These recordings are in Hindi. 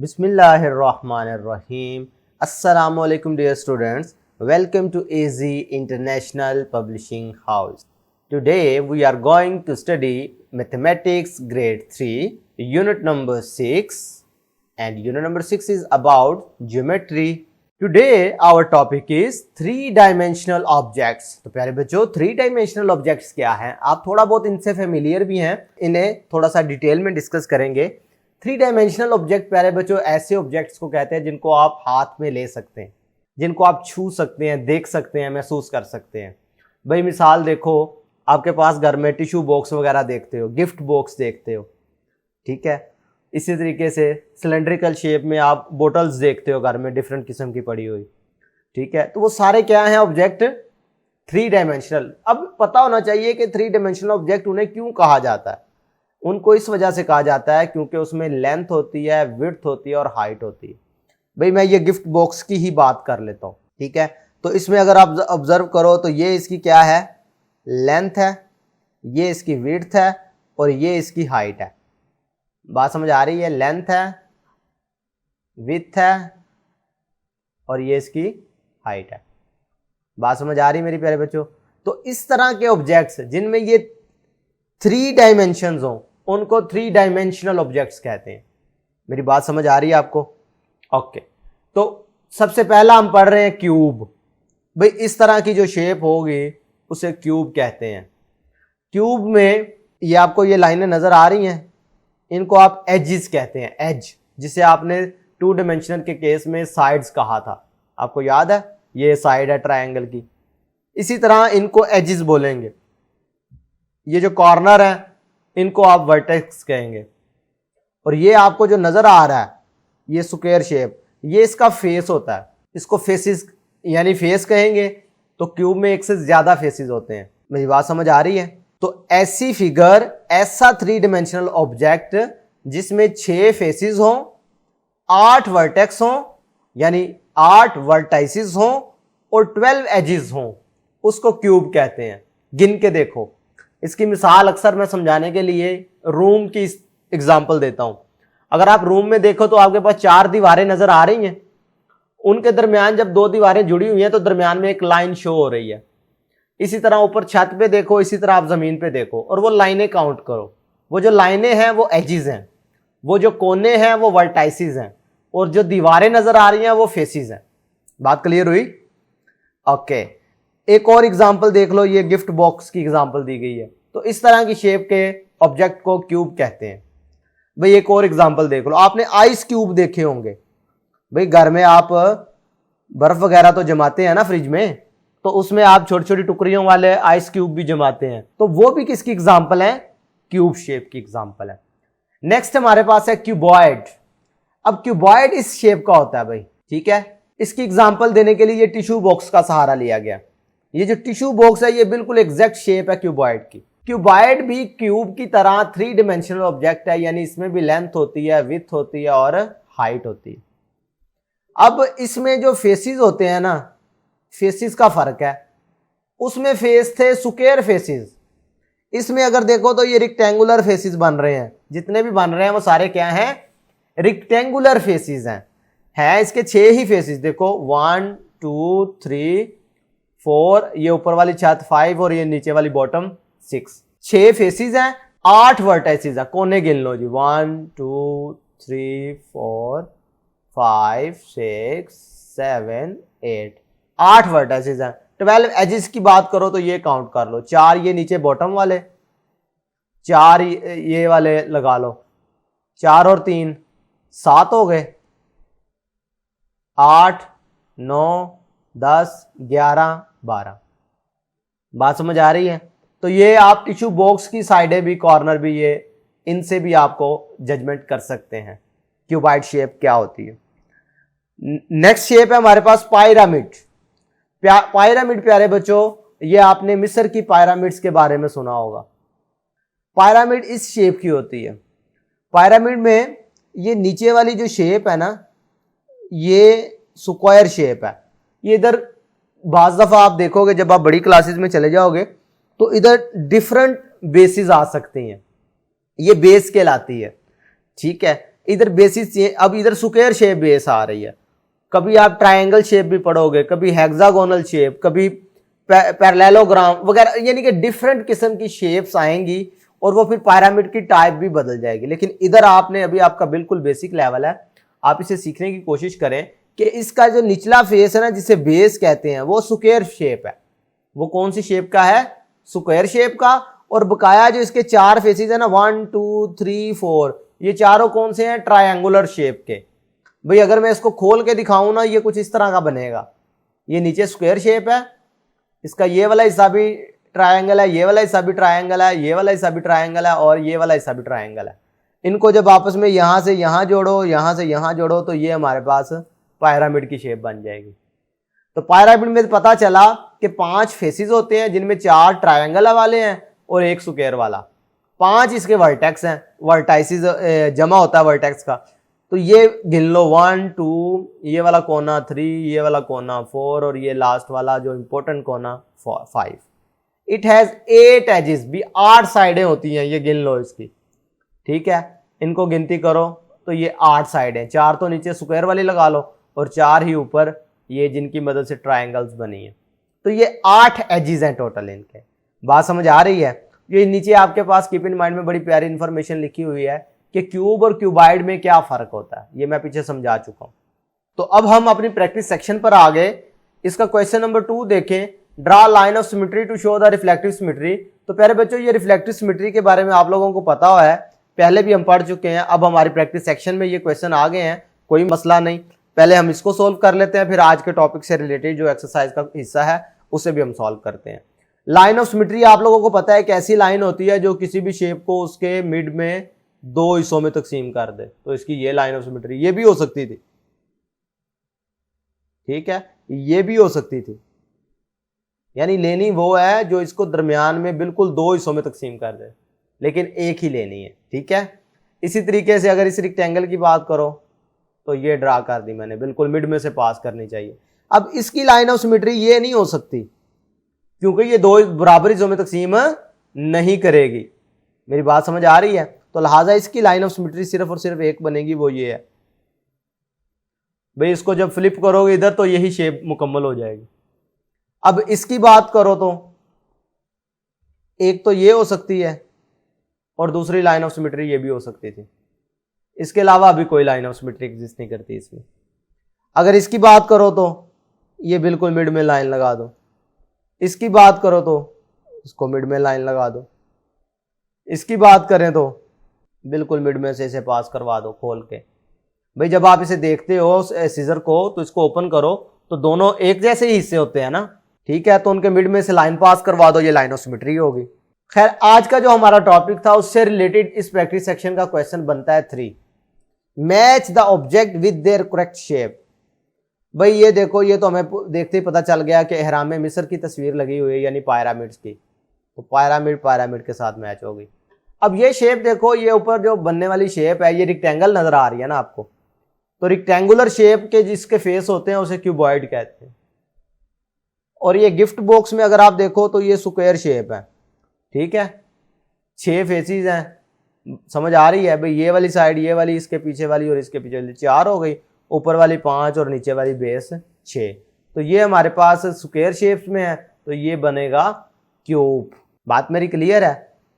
Bismillahirrahmanirrahim. Assalamu alaikum dear students. Welcome to AZ International Publishing House. Today we are going to study Mathematics Grade 3, Unit number 6, and Unit number 6 is about Geometry. Today our topic is 3-dimensional objects. तो प्यारे बच्चों 3-dimensional objects क्या हैं? आप थोड़ा बहुत इनसे फेमिलियर भी हैं, इन्हें थोड़ा सा डिटेल में डिस्कस करेंगे। 3-dimensional ऑब्जेक्ट प्यारे बच्चों ऐसे ऑब्जेक्ट्स को कहते हैं जिनको आप हाथ में ले सकते हैं, जिनको आप छू सकते हैं, देख सकते हैं, महसूस कर सकते हैं। भाई मिसाल देखो, आपके पास घर में टिश्यू बॉक्स वगैरह देखते हो, गिफ्ट बॉक्स देखते हो, ठीक है। इसी तरीके से सिलेंड्रिकल शेप में आप बोटल्स देखते हो घर में डिफरेंट किस्म की पड़ी हुई, ठीक है। तो वो सारे क्या हैं ऑब्जेक्ट 3-dimensional। अब पता होना चाहिए कि 3-dimensional ऑब्जेक्ट उन्हें क्यों कहा जाता है। उनको इस वजह से कहा जाता है क्योंकि उसमें लेंथ होती है, विड्थ होती है और हाइट होती है। भाई मैं ये गिफ्ट बॉक्स की ही बात कर लेता हूँ, ठीक है। तो इसमें अगर आप ऑब्जर्व करो तो ये इसकी क्या है, लेंथ है, ये इसकी विड्थ है और ये इसकी हाइट है। बात समझ आ रही है? लेंथ है, विड्थ है और ये इसकी हाइट है। बात समझ आ रही है मेरी प्यारे बच्चों? तो इस तरह के ऑब्जेक्ट्स जिनमें ये 3 डायमेंशंस हो उनको 3-dimensional ऑब्जेक्ट्स कहते हैं। मेरी बात समझ आ रही है आपको? ओके। तो सबसे पहला हम पढ़ रहे हैं क्यूब। भाई इस तरह की जो शेप होगी उसे क्यूब कहते हैं। क्यूब में ये आपको ये लाइनें नजर आ रही हैं, इनको आप एजेस कहते हैं। एज जिसे आपने 2-dimensional के केस में साइड्स कहा था, आपको याद है? ये साइड है ट्रायंगल की। इसी तरह इनको एजेस बोलेंगे। ये जो कॉर्नर है इनको आप वर्टेक्स कहेंगे। और ये आपको जो नजर आ रहा है ये स्क्वायर शेप, ये इसका फेस होता है, इसको फेसिस यानी फेस कहेंगे। तो क्यूब में एक से ज्यादा फेसिस होते हैं। मेरी बात समझ आ रही है? तो ऐसी फिगर, ऐसा 3-dimensional ऑब्जेक्ट जिसमें 6 फेसिस हों, 8 वर्टेक्स हों यानी 8 वर्टाइसिस हों और 12 एजेस हों, उसको क्यूब कहते हैं। गिन के देखो। इसकी मिसाल अक्सर मैं समझाने के लिए रूम की एग्जांपल देता हूं। अगर आप रूम में देखो तो आपके पास 4 दीवारें नजर आ रही हैं, उनके दरमियान जब 2 दीवारें जुड़ी हुई हैं तो दरमियान में एक लाइन शो हो रही है। इसी तरह ऊपर छत पे देखो, इसी तरह आप जमीन पे देखो और वो लाइनें काउंट करो। वो जो लाइनें हैं वो एजेस हैं, वो जो कोने हैं वो वर्टाइसिस हैं और जो दीवारें नजर आ रही हैं वो फेसिस हैं। बात क्लियर हुई? ओके। एक और एग्जाम्पल देख लो, ये गिफ्ट बॉक्स की एग्जाम्पल दी गई है। तो इस तरह की शेप के ऑब्जेक्ट को क्यूब कहते हैं। भाई एक और एग्जाम्पल देख लो, आपने आइस क्यूब देखे होंगे। भाई घर में आप बर्फ वगैरह तो जमाते हैं ना फ्रिज में, तो उसमें आप छोटी छोटी टुकड़ियों वाले आइस क्यूब भी जमाते हैं। तो वो भी किसकी एग्जाम्पल है? क्यूब शेप की एग्जाम्पल है। नेक्स्ट हमारे पास है क्यूबॉइड। अब क्यूबॉइड इस शेप का होता है भाई, ठीक है। इसकी एग्जाम्पल देने के लिए ये टिश्यू बॉक्स का सहारा लिया गया। ये जो टिश्यू बॉक्स है ये बिल्कुल एग्जैक्ट शेप है क्यूबॉइड की। क्यूबॉइड भी क्यूब की तरह 3-dimensional ऑब्जेक्ट है, यानी इसमें भी लेंथ होती है, विड्थ होती है और हाइट होती है। अब इसमें जो फेसिस होते हैं ना, फेसिस का फर्क है। उसमें फेस थे स्क्वायर फेसिस, इसमें अगर देखो तो ये रेक्टेंगुलर फेसिस बन रहे हैं। जितने भी बन रहे हैं वो सारे क्या हैं? रेक्टेंगुलर फेसिस हैं। इसके 6 ही फेसिस देखो, 1 2 3 4, ये ऊपर वाली छत 5 और ये नीचे वाली बॉटम 6। 6 फेसिस हैं, 8 वर्टाइसिस हैं। कोने गिन लो जी, 1 2 3 4 5 6 7 8, 8 वर्टाइसिस हैं। 12 एजेस की बात करो तो ये काउंट कर लो, 4 ये नीचे बॉटम वाले, 4 ये वाले लगा लो, 4 और 3 7 हो गए, 8 9 10 11 12। बात समझ आ रही है? तो ये आप टिश्यू बॉक्स की साइडें भी, कॉर्नर भी, ये इनसे भी आपको जजमेंट कर सकते हैं क्यूबॉइड शेप क्या होती है। नेक्स्ट शेप है हमारे पास पायरामिड। पायरामिड प्यारे बच्चों, ये आपने मिस्र की पायरामिड्स के बारे में सुना होगा। पायरामिड इस शेप की होती है। पायरामिड में ये नीचे वाली जो शेप है ना, ये स्क्वायर शेप है। ये इधर बाज़ दफ़ा आप देखोगे जब आप बड़ी क्लासेस में चले जाओगे तो इधर डिफरेंट बेसिस आ सकती हैं, ये बेस कहलाती है, ठीक है। इधर बेसिस, अब इधर स्क्वायर शेप बेस आ रही है, कभी आप ट्रायंगल शेप भी पढ़ोगे, कभी हेक्सागोनल शेप, कभी पैरेललोग्राम वगैरह, यानी कि डिफरेंट किस्म की शेप्स आएंगी और वो फिर पिरामिड की टाइप भी बदल जाएगी। लेकिन इधर आपने अभी आपका बिल्कुल बेसिक लेवल है, आप इसे सीखने की कोशिश करें कि इसका जो निचला फेस है ना, जिसे बेस कहते हैं, वो स्क्वायर शेप है। वो कौन सी शेप का है? स्क्वायर शेप का। और बकाया जो इसके 4 फेसेस है ना, 1 2 3 4, ये चारों कौन से हैं? ट्रायंगुलर शेप के। भाई अगर मैं इसको खोल के दिखाऊं ना, ये कुछ इस तरह का बनेगा। ये नीचे स्क्वायर शेप है, इसका ये वाला हिस्सा भी ट्रायंगल है, ये वाला हिस्सा भी ट्रायंगल है, ये वाला हिस्सा भी ट्रायंगल है और ये वाला हिस्सा भी ट्रायंगल है। इनको जब आपस में यहां से यहां जोड़ो, यहां से यहां जोड़ो, तो ये हमारे पास पिरामिड की शेप बन जाएगी। तो पिरामिड में पता चला कि 5 फेसेस होते हैं, जिनमें 4 ट्रायंगल वाले हैं और 1 स्क्वायर वाला। 5 इसके वर्टेक्स हैं, वर्टाइसिस जमा होता है वर्टेक्स का। तो ये गिन लो, 1 2, ये वाला कोना 3, ये वाला कोना 4 और ये लास्ट वाला जो इंपॉर्टेंट कोना 5। इट हैज 8 एजेस, भी 8 साइडें होती हैं, ये गिन लो इसकी। ठीक है, इनको गिनती करो तो ये 8 साइडें, 4 तो नीचे स्क्वायर वाली लगा लो और 4 ही ऊपर ये जिनकी मदद से ट्रायंगल्स बनी है। तो ये 8 एजेस हैं टोटल इनके। बात समझ आ रही है? ये नीचे आपके पास कीप इन माइंड में बड़ी प्यारी इंफॉर्मेशन लिखी हुई है कि क्यूब और क्यूबाइड में क्या फर्क होता है, ये मैं पीछे समझा चुका हूं। तो अब हम अपनी प्रैक्टिस सेक्शन पर आ गए। इसका क्वेश्चन नंबर 2 देखें, draw line of symmetry to show the reflective symmetry. तो प्यारे बच्चों, ये रिफ्लेक्टिव सिमेट्री के बारे में आप लोगों को पता है, पहले भी हम पढ़ चुके हैं। अब हमारी प्रैक्टिस सेक्शन में ये क्वेश्चन आ गए हैं, कोई मसला नहीं। पहले हम इसको सोल्व कर लेते हैं, फिर आज के टॉपिक से रिलेटेड जो एक्सरसाइज का हिस्सा है उसे भी हम सॉल्व करते हैं। लाइन ऑफ सिमेट्री आप लोगों को पता है कि ऐसी लाइन होती है जो किसी भी शेप को उसके मिड में 2 हिस्सों में तकसीम कर दे। तो इसकी ये लाइन ऑफ सिमेट्री, ये भी हो सकती थी, ठीक है, ये भी हो सकती थी। यानी लेनी वो है जो इसको दरमियान में बिल्कुल 2 हिस्सों में तकसीम कर दे, लेकिन एक ही लेनी है। ठीक है, इसी तरीके से अगर इस रेक्टेंगल की बात करो तो ये ड्रा कर दी मैंने, बिल्कुल मिड में से पास करनी चाहिए। अब इसकी लाइन ऑफ सिमेट्री ये नहीं हो सकती क्योंकि ये 2 बराबर हिस्सों में तकसीम नहीं करेगी। मेरी बात समझ आ रही है? तो लिहाजा इसकी लाइन ऑफ सिमेट्री सिर्फ और सिर्फ एक बनेगी, वो ये है। भाई इसको जब फ्लिप करोगे इधर तो यही शेप मुकम्मल हो जाएगी। अब इसकी बात करो तो एक तो ये हो सकती है और दूसरी लाइन ऑफ सिमेट्री ये भी हो सकती थी। इसके अलावा अभी कोई लाइन ऑफ सिमेट्री एग्जिस्ट नहीं करती इसमें। अगर इसकी बात करो तो ये बिल्कुल मिड में लाइन लगा दो, इसकी बात करो तो इसको मिड में लाइन लगा दो, इसकी बात करें तो बिल्कुल मिड में से इसे पास करवा दो खोल के। भाई जब आप इसे देखते हो सीजर को, तो इसको ओपन करो तो दोनों एक जैसे ही हिस्से होते हैं ना, ठीक है, तो उनके मिड में से लाइन पास करवा दो, ये लाइन ऑफ सिमेट्री होगी। खैर, आज का जो हमारा टॉपिक था उससे रिलेटेड इस प्रैक्टिस सेक्शन का क्वेश्चन बनता है 3, match the object with their correct shape. भाई ये देखो, ये तो हमें देखते ही पता चल गया कि एहराम मिस्र की तस्वीर लगी हुई है, यानी पिरामिड्स की, तो पिरामिड के साथ मैच होगी। अब ये शेप देखो, ये ऊपर जो बनने वाली शेप है ये रेक्टेंगल नजर आ रही है ना आपको, तो रेक्टेंगुलर शेप के जिसके फेस होते हैं उसे क्यूबॉइड कहते हैं। और ये गिफ्ट बॉक्स में अगर आप देखो तो ये स्क्वायर शेप है, ठीक है, 6 फेसेस हैं। समझ आ रही है? भाई ये वाली साइड, ये वाली, इसके पीछे वाली और इसके पीछे वाली 4 हो गई, ऊपर वाली 5 और नीचे वाली बेस 6। तो ये हमारे पास स्क्वायर शेप्स में है, तो ये बनेगा क्यूब। बात मेरी क्लियर है?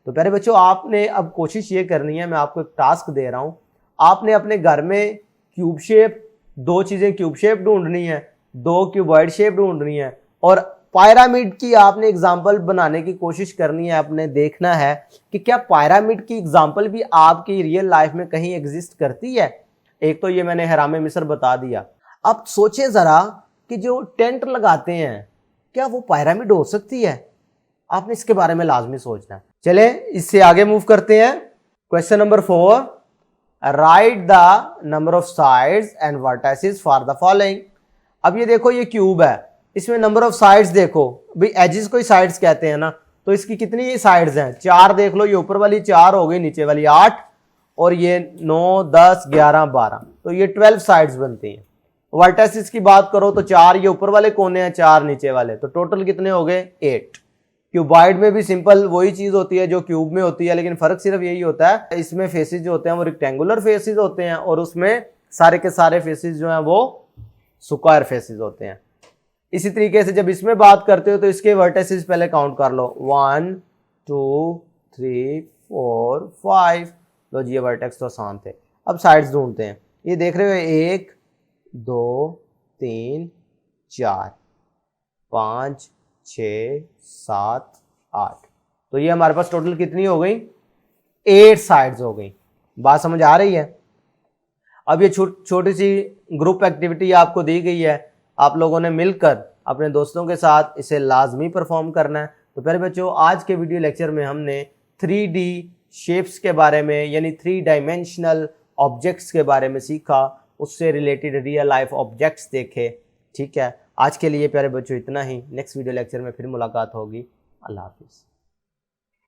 तो प्यारे बच्चों, आपने अब कोशिश ये करनी है, मैं आपको एक टास्क दे रहा हूं, आपने अपने घर में क्यूब शेप, 2 चीजें क्यूब शेप ढूंढनी है, 2 क्यूबॉइड शेप ढूंढनी है और पिरामिड की आपने एग्जाम्पल बनाने की कोशिश करनी है। आपने देखना है कि क्या पिरामिड की एग्जाम्पल भी आपकी रियल लाइफ में कहीं एग्जिस्ट करती है। एक तो ये मैंने हराम मिस्र बता दिया। अब सोचें जरा कि जो टेंट लगाते हैं क्या वो पिरामिड हो सकती है? आपने इसके बारे में लाजमी सोचना है। चले इससे आगे मूव करते हैं। Question number 4, right the number of sides and vertices for the following. अब ये देखो, ये क्यूब है, इसमें नंबर ऑफ साइड्स देखो, भाई एजेस को ही साइड्स कहते हैं ना, तो इसकी कितनी साइड्स हैं? 4 देख लो, ये ऊपर वाली 4 हो गई, नीचे वाली 8 और ये 9 10 11 12, तो ये 12 साइड्स बनती हैं। वर्टाइसेस की बात करो तो 4 ये ऊपर वाले कोने हैं, 4 नीचे वाले, तो टोटल कितने हो गए? 8। क्यूबॉइड में भी सिंपल वही चीज होती है जो क्यूब में होती है, लेकिन फर्क सिर्फ यही होता है इसमें फेसेस जो होते हैं वो रेक्टेंगुलर फेसेस होते हैं और उसमें सारे के सारे फेसेस जो हैं वो स्क्वायर फेसेस होते हैं। इसी तरीके से जब इसमें बात करते हो तो इसके वर्टिसेस पहले काउंट कर लो, 1 2 3 4 5। लो जी, ये वर्टेक्स तो आसान थे। अब साइड्स ढूंढते हैं। ये देख रहे हो 1 2 3 4 5 6 7 8। तो ये हमारे पास टोटल कितनी हो गई? 8 साइड्स हो गई। बात समझ आ रही है? अब ये छोटी सी ग्रुप एक्टिविटी आपको दी गई है, आप लोगों ने मिलकर अपने दोस्तों के साथ इसे लाजमी परफॉर्म करना है। तो प्यारे बच्चों, आज के वीडियो लेक्चर में हमने 3D शेप्स के बारे में यानी 3 डायमेंशनल ऑब्जेक्ट्स के बारे में सीखा, उससे रिलेटेड रियल लाइफ ऑब्जेक्ट्स देखे। ठीक है, आज के लिए प्यारे बच्चों इतना ही। नेक्स्ट वीडियो लेक्चर में फिर मुलाकात होगी। अल्लाह हाफिज़।